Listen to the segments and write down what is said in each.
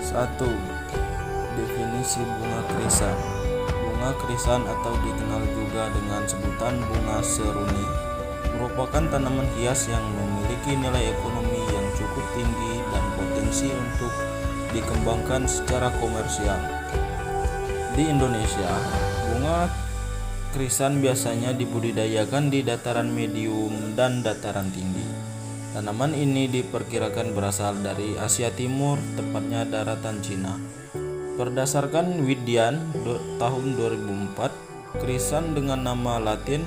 1. Definisi bunga krisan. Bunga krisan atau dikenal juga dengan sebutan bunga seruni merupakan tanaman hias yang memiliki nilai ekonomi yang cukup tinggi dan potensi untuk dikembangkan secara komersial. Di Indonesia, bunga krisan biasanya dibudidayakan di dataran medium dan dataran tinggi. Tanaman ini diperkirakan berasal dari Asia Timur, tepatnya daratan Cina. Berdasarkan Widyan tahun 2004, krisan dengan nama Latin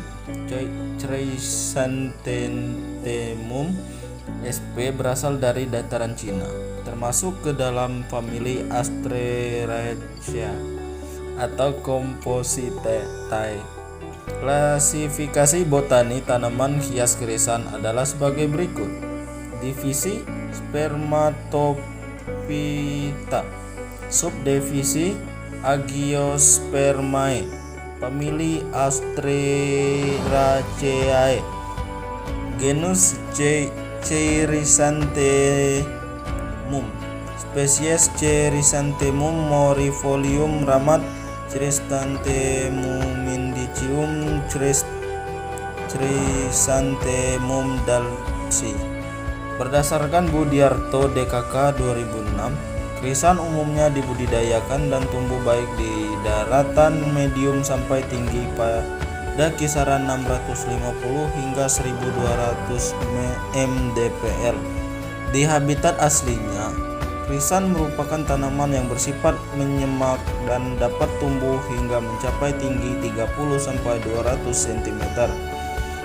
Chrysanthemum sp berasal dari dataran Cina, termasuk ke dalam famili Asteraceae atau Compositae. Klasifikasi botani tanaman hias krisan adalah sebagai berikut. Divisi Spermatophyta. Subdivisi Agiospermae. Famili Asteraceae. Genus Chrysanthemum. Spesies Chrysanthemum morifolium Ramat, Chrysanthemum indicium, Chrysanthemum dalsi. Berdasarkan Budiarto DKK 2006, krisan umumnya dibudidayakan dan tumbuh baik di daratan medium sampai tinggi pada kisaran 650 hingga 1200 mdpl. Di habitat aslinya, krisan merupakan tanaman yang bersifat menyemak dan dapat tumbuh hingga mencapai tinggi 30-200 cm.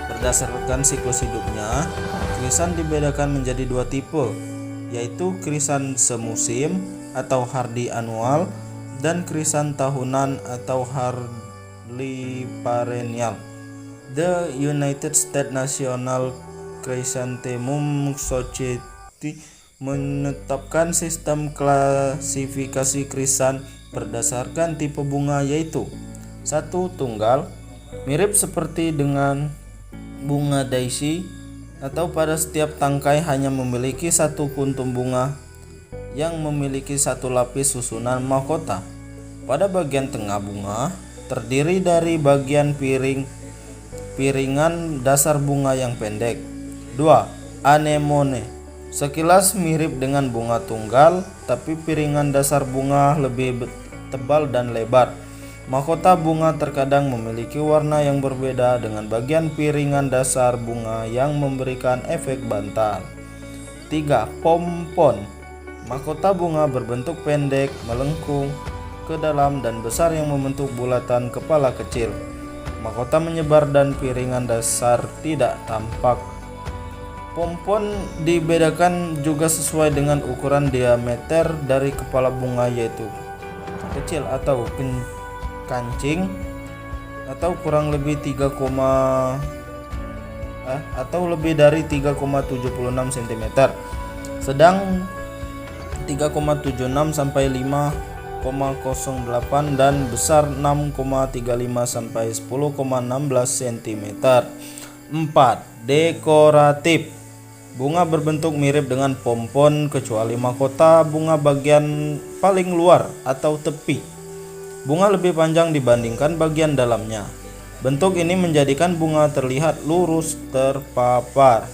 Berdasarkan siklus hidupnya, krisan dibedakan menjadi dua tipe, yaitu krisan semusim atau hardy annual dan krisan tahunan atau hardy perennial. The United States National Chrysanthemum Society menetapkan sistem klasifikasi krisan berdasarkan tipe bunga, yaitu 1. Tunggal, mirip seperti dengan bunga daisy, atau pada setiap tangkai hanya memiliki satu kuntum bunga yang memiliki satu lapis susunan mahkota. Pada bagian tengah bunga terdiri dari bagian piringan dasar bunga yang pendek. 2. Anemone, sekilas mirip dengan bunga tunggal, tapi piringan dasar bunga lebih tebal dan lebar. Mahkota bunga terkadang memiliki warna yang berbeda dengan bagian piringan dasar bunga yang memberikan efek bantal. 3. Pompon, mahkota bunga berbentuk pendek, melengkung ke dalam dan besar yang membentuk bulatan kepala kecil. Mahkota menyebar dan piringan dasar tidak tampak. Pompon dibedakan juga sesuai dengan ukuran diameter dari kepala bunga, yaitu kecil atau kancing atau kurang lebih lebih dari 3,76 cm, sedang 3,76 sampai 5,08 dan besar 6,35 sampai 10,16 cm. 4. Dekoratif, bunga berbentuk mirip dengan pompon kecuali mahkota bunga bagian paling luar atau tepi. Bunga lebih panjang dibandingkan bagian dalamnya. Bentuk ini menjadikan bunga terlihat lurus terpapar.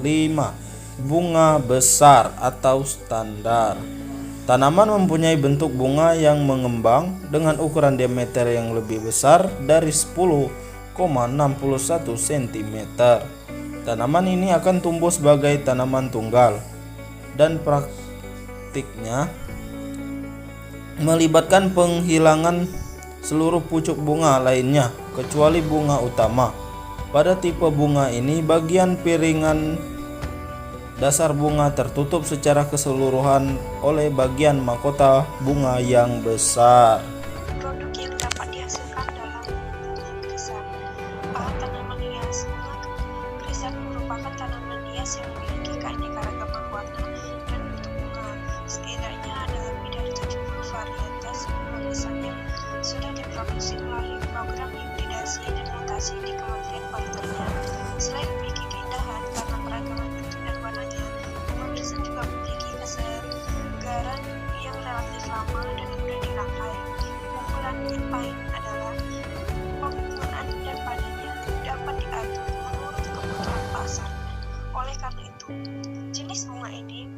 5. Bunga besar atau standar, tanaman mempunyai bentuk bunga yang mengembang dengan ukuran diameter yang lebih besar dari 10,61 cm. Tanaman ini akan tumbuh sebagai tanaman tunggal dan praktiknya melibatkan penghilangan seluruh pucuk bunga lainnya kecuali bunga utama. Pada tipe bunga ini, bagian piringan dasar bunga tertutup secara keseluruhan oleh bagian mahkota bunga yang besar. Produk yang dapat dihasilkan dalam krisan. Tanaman hias. Krisan merupakan tanaman hias yang memiliki keanekaragaman warna dan bentuk bunga. Setidaknya ada lebih dari 70 varietas krisan yang sudah diproduksi melalui program hibridasi dan mutasi di Kementerian Pertanian. Selain memiliki keindahan karena keragaman bentuk dan warnanya, bunga krisan juga memiliki kesegaran yang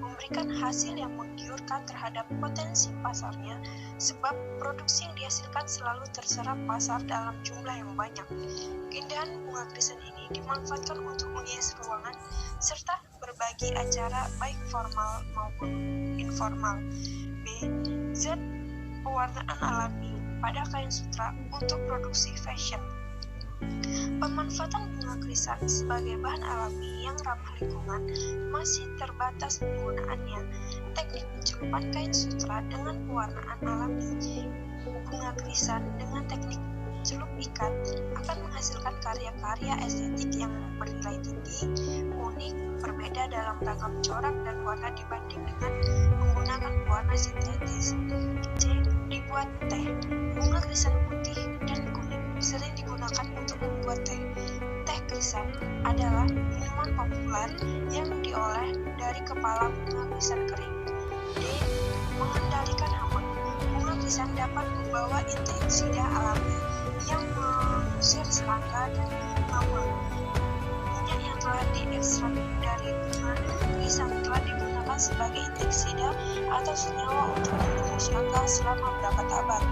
memberikan hasil yang menggiurkan terhadap potensi pasarnya, sebab produksi yang dihasilkan selalu terserap pasar dalam jumlah yang banyak. Keindahan bunga krisan ini dimanfaatkan untuk menghias ruangan serta berbagi acara baik formal maupun informal. B. Z. Pewarnaan alami pada kain sutra untuk produksi fashion. Pemanfaatan bunga krisan sebagai bahan alami yang ramah lingkungan masih terbatas penggunaannya. Teknik pencelupan kain sutra dengan pewarnaan alami bunga krisan dengan teknik celup ikat akan menghasilkan karya-karya estetik yang bernilai tinggi, unik, berbeda dalam ragam corak dan warna dibanding dengan menggunakan pewarna sintetis. C. Dibuat teh. Bunga krisan putih dan kuning sering digunakan untuk membuat teh. Teh krisan adalah minuman populer yang diolah dari kepala bunga krisan kering. D. Mengendalikan hama. Bunga krisan dapat membawa inseksida alami yang mengusir serangga dan hama. Minyak yang telah diekstrak dari bunga krisan telah digunakan sebagai inseksida atau senyawa untuk membunuh serangga selama berabad-abad.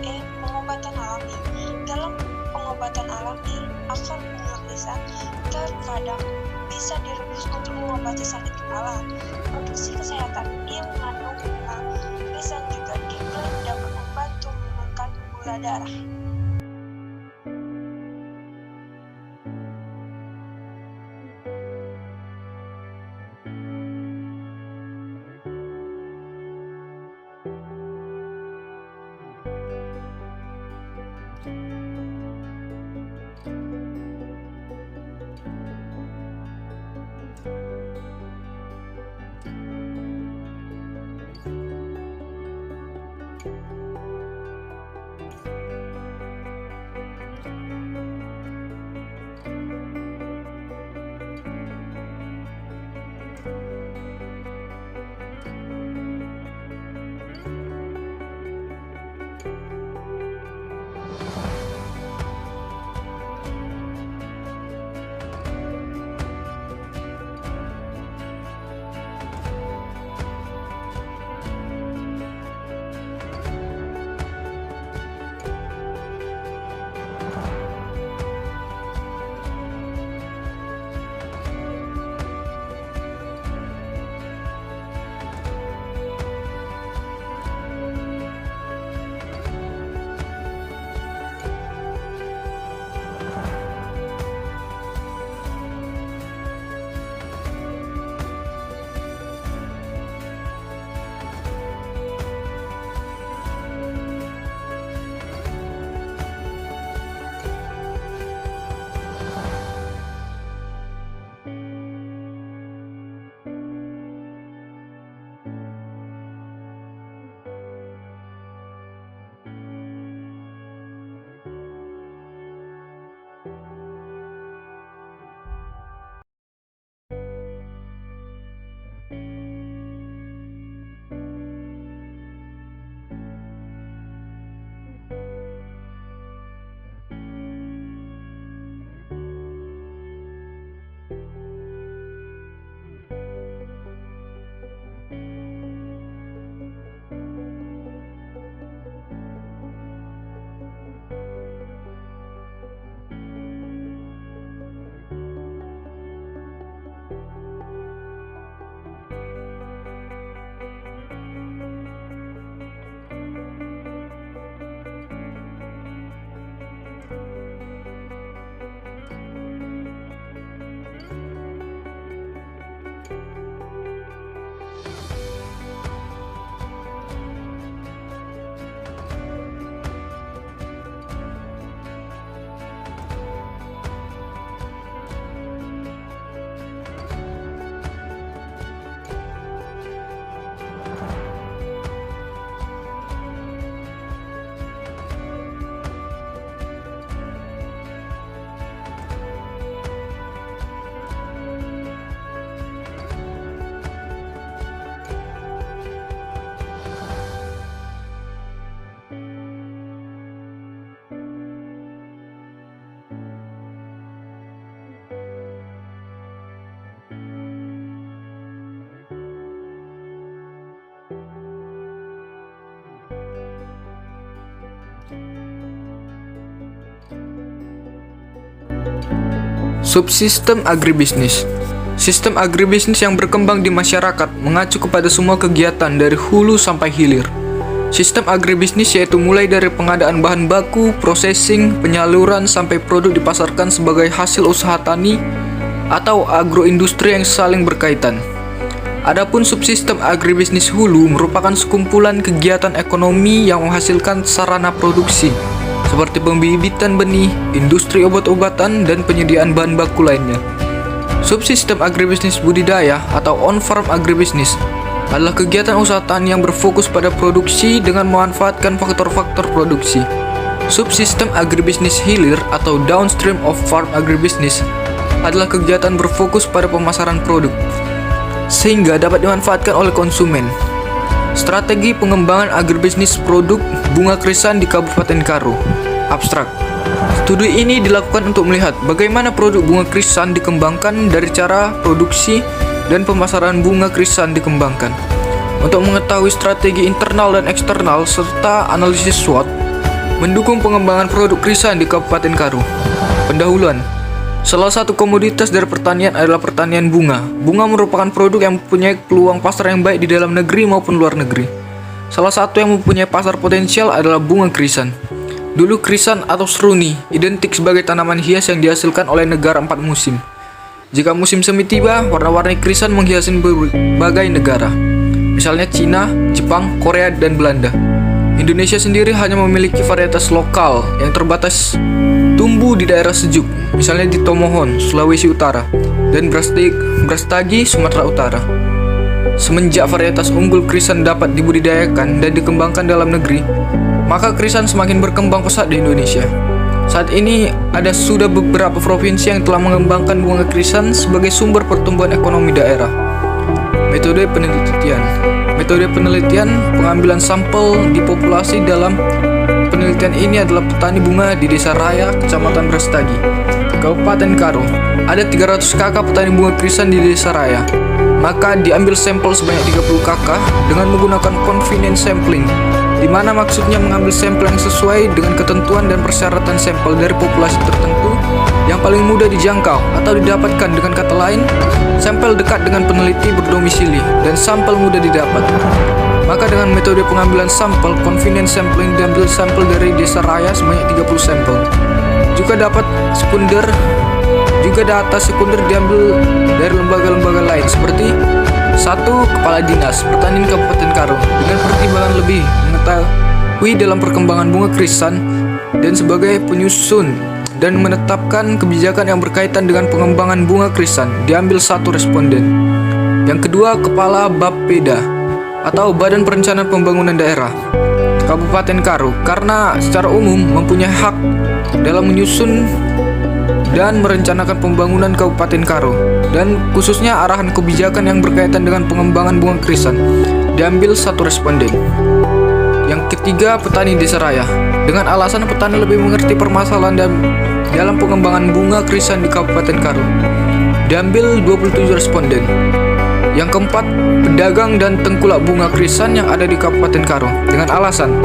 E. Pengobatan alami. Dalam pengobatan alami, akar bunga krisan terkadang bisa direbus untuk mengobati sakit kepala. Produksi kesehatan yang mengandung bunga krisan juga diklaim dapat membantu menurunkan gula darah. Subsistem agribisnis. Sistem agribisnis yang berkembang di masyarakat mengacu kepada semua kegiatan dari hulu sampai hilir. Sistem agribisnis yaitu mulai dari pengadaan bahan baku, processing, penyaluran, sampai produk dipasarkan sebagai hasil usaha tani atau agroindustri yang saling berkaitan. Adapun subsistem agribisnis hulu merupakan sekumpulan kegiatan ekonomi yang menghasilkan sarana produksi seperti pembibitan benih, industri obat-obatan, dan penyediaan bahan baku lainnya. Subsistem agribisnis budidaya atau on-farm agribisnis adalah kegiatan usaha tani yang berfokus pada produksi dengan memanfaatkan faktor-faktor produksi. Subsistem agribisnis hilir atau downstream of farm agribisnis adalah kegiatan berfokus pada pemasaran produk sehingga dapat dimanfaatkan oleh konsumen. Strategi pengembangan agribisnis produk bunga krisan di Kabupaten Karo. Abstrak. Studi ini dilakukan untuk melihat bagaimana produk bunga krisan dikembangkan dari cara produksi dan pemasaran bunga krisan dikembangkan. Untuk mengetahui strategi internal dan eksternal serta analisis SWOT, mendukung pengembangan produk krisan di Kabupaten Karo. Pendahuluan. Salah satu komoditas dari pertanian adalah pertanian bunga. Bunga merupakan produk yang mempunyai peluang pasar yang baik di dalam negeri maupun luar negeri. Salah satu yang mempunyai pasar potensial adalah bunga krisan. Dulu krisan atau seruni identik sebagai tanaman hias yang dihasilkan oleh negara 4 musim. Jika musim semi tiba, warna-warni krisan menghiasi berbagai negara, misalnya Cina, Jepang, Korea, dan Belanda. Indonesia sendiri hanya memiliki varietas lokal yang terbatas tumbuh di daerah sejuk, misalnya di Tomohon, Sulawesi Utara, dan Brastagi, Sumatera Utara. Semenjak varietas unggul krisan dapat dibudidayakan dan dikembangkan dalam negeri, maka krisan semakin berkembang pesat di Indonesia. Saat ini sudah beberapa provinsi yang telah mengembangkan bunga krisan sebagai sumber pertumbuhan ekonomi daerah. Metode penelitian. Metode penelitian pengambilan sampel di populasi dalam penelitian ini adalah petani bunga di Desa Raya, Kecamatan Brastagi, Kabupaten Karo. Ada 300 kakak petani bunga krisan di Desa Raya. Maka diambil sampel sebanyak 30 kakak dengan menggunakan convenience sampling, di mana maksudnya mengambil sampel yang sesuai dengan ketentuan dan persyaratan sampel dari populasi tertentu yang paling mudah dijangkau atau didapatkan. Dengan kata lain, sampel dekat dengan peneliti berdomisili dan sampel mudah didapat. Maka dengan metode pengambilan sampel convenience sampling, diambil sampel dari Desa Raya sebanyak 30 sampel. Juga data sekunder diambil dari lembaga-lembaga lain seperti 1. Kepala Dinas Pertanian Kabupaten Karo dengan pertimbangan lebih mengetahui dalam perkembangan bunga krisan dan sebagai penyusun dan menetapkan kebijakan yang berkaitan dengan pengembangan bunga krisan, diambil 1 responden. Yang kedua, Kepala Bapeda atau Badan Perencanaan Pembangunan Daerah Kabupaten Karo, karena secara umum mempunyai hak dalam menyusun dan merencanakan pembangunan Kabupaten Karo, dan khususnya arahan kebijakan yang berkaitan dengan pengembangan bunga krisan, diambil 1 responden. Yang ketiga, petani Desa Raya, dengan alasan petani lebih mengerti permasalahan dalam pengembangan bunga krisan di Kabupaten Karo, diambil 27 responden. Yang keempat, pedagang dan tengkulak bunga krisan yang ada di Kabupaten Karo, dengan alasan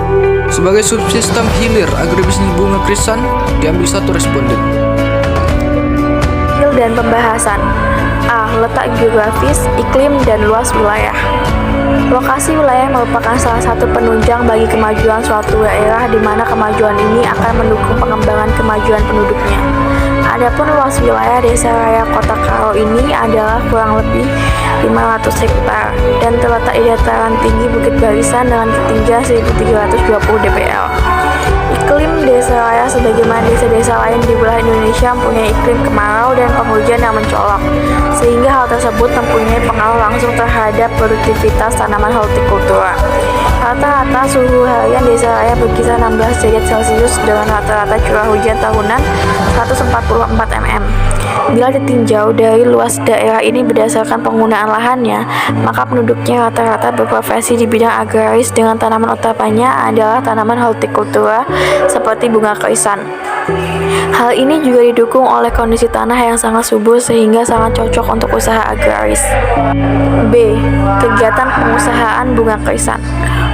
sebagai subsistem hilir agribisnis bunga krisan, diambil 1 responden. Dan pembahasan. A. Letak geografis, iklim, dan luas wilayah. Lokasi wilayah merupakan salah satu penunjang bagi kemajuan suatu daerah, di mana kemajuan ini akan mendukung pengembangan kemajuan penduduknya. Adapun luas wilayah Desa Raya Kota Karo ini adalah kurang lebih 500 hektar dan terletak di dataran tinggi Bukit Barisan dengan ketinggian 1320 dpl. Iklim Desa Raya sebagaimana desa-desa lain di wilayah Indonesia mempunyai iklim kemarau dan penghujan yang mencolok, sehingga hal tersebut mempunyai pengaruh langsung terhadap produktivitas tanaman hortikultura. Rata-rata suhu harian Desa Raya berkisar 16 derajat Celcius dengan rata-rata curah hujan tahunan 144 mm. Bila ditinjau dari luas daerah ini berdasarkan penggunaan lahannya, maka penduduknya rata-rata berprofesi di bidang agraris dengan tanaman utamanya adalah tanaman hortikultura seperti bunga krisan. Hal ini juga didukung oleh kondisi tanah yang sangat subur sehingga sangat cocok untuk usaha agraris. B. Kegiatan pengusahaan bunga krisan.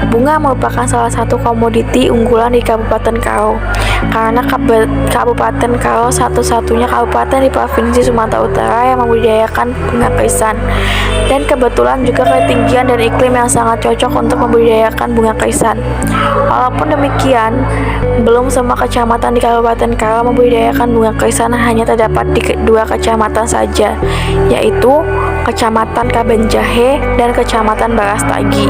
Bunga merupakan salah satu komoditi unggulan di Kabupaten Karo, karena Kabupaten Karo satu-satunya kabupaten di Provinsi Sumatera Utara yang membudidayakan bunga krisan, dan kebetulan juga ketinggian dan iklim yang sangat cocok untuk membudidayakan bunga krisan. Walaupun demikian, belum semua kecamatan di Kabupaten Karo membudidayakan bunga krisan, hanya terdapat di dua kecamatan saja, yaitu Kecamatan Kabanjahe dan Kecamatan Barastagi.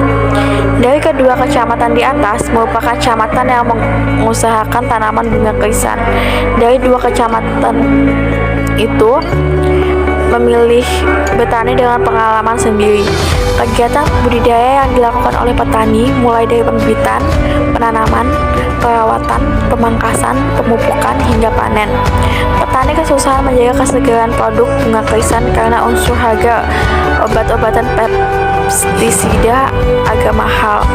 Dari kedua kecamatan di atas merupakan kecamatan yang mengusahakan tanaman bunga krisan. Dari dua kecamatan itu memilih bertani dengan pengalaman sendiri. Kegiatan budidaya yang dilakukan oleh petani mulai dari pembibitan, penanaman, perawatan, pemangkasan, pemupukan, hingga panen. Petani kesusahan menjaga kesegaran produk bunga krisan karena unsur harga obat-obatan pestisida agak mahal.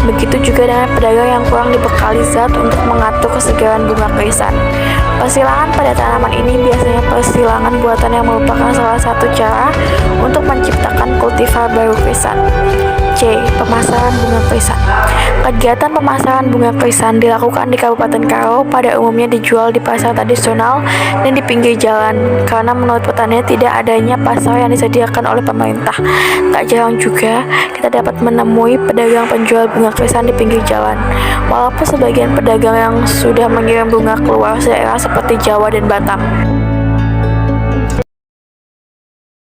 Begitu juga dengan pedagang yang kurang dibekali zat untuk mengatur kesegaran bunga krisan. Persilangan pada tanaman ini biasanya persilangan buatan yang merupakan salah satu cara untuk menciptakan kultivar baru krisan. C. Pemasaran bunga krisan. Kegiatan pemasaran bunga krisan dilakukan di Kabupaten Karo, pada umumnya dijual di pasar tradisional dan di pinggir jalan, karena menurut petani tidak adanya pasar yang disediakan oleh pemerintah. Tak jarang juga kita dapat menemui pedagang penjual bunga krisan di pinggir jalan. Walaupun sebagian pedagang yang sudah mengirim bunga keluar daerah seperti Jawa dan Batam.